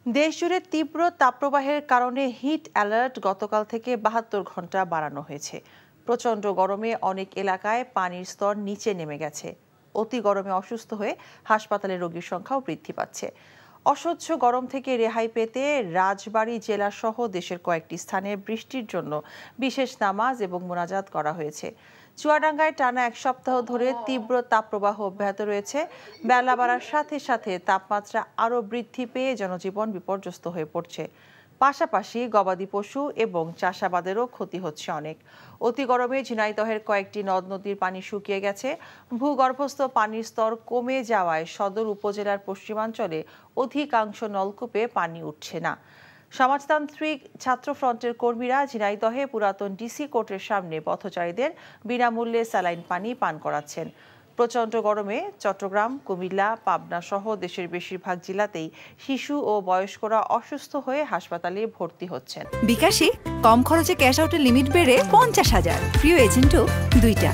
দেশজুড়ে তীব্র তাপপ্রবাহের কারণে হিট অ্যালার্ট গতকাল থেকে ৭২ ঘন্টা বাড়ানো হয়েছে। প্রচণ্ড গরমে অনেক এলাকায় পানির স্তর নিচে নেমে গেছে। অতি গরমে অসুস্থ হয়ে হাসপাতালে রোগীর সংখ্যাও বৃদ্ধি পাচ্ছে। অসহ্য গরম থেকে রেহাই পেতে রাজবাড়ী জেলাসহ দেশের কয়েকটি স্থানে বৃষ্টির জন্য বিশেষ নামাজ এবং মোনাজাত করা হয়েছে। চুয়াডাঙ্গায় টানা এক সপ্তাহ ধরে তীব্র তাপপ্রবাহ অব্যাহত রয়েছে। বেলা বাড়ার সাথে সাথে তাপমাত্রা আরও বৃদ্ধি পেয়ে জনজীবন বিপর্যস্ত হয়ে পড়ছে। পাশাপাশি গবাদি পশু এবং চাষাবাদেরও ক্ষতি হচ্ছে অনেক। অতি গরমে ঝিনাইদহের কয়েকটি নদ নদীর পানি শুকিয়ে গেছে। ভূগর্ভস্থ পানির স্তর কমে যাওয়ায় সদর উপজেলার পশ্চিমাঞ্চলে অধিকাংশ নলকূপে পানি উঠছে না। সমাজতান্ত্রিক ছাত্রফ্রন্টের কর্মীরা ঝিনাইদহে পুরাতন ডিসি কোর্টের সামনে পথচারীদের বিনামূল্যে স্যালাইন পানি পান করাচ্ছেন। প্রচণ্ড গরমে চট্টগ্রাম, কুমিল্লা, পাবনা সহ দেশের বেশিরভাগ জেলাতেই শিশু ও বয়স্করা অসুস্থ হয়ে হাসপাতালে ভর্তি হচ্ছেন। বিকাশে কম খরচে ক্যাশ আউটের লিমিট বেড়ে ৫০,০০০, প্রিয় এজেন্টও ২টা।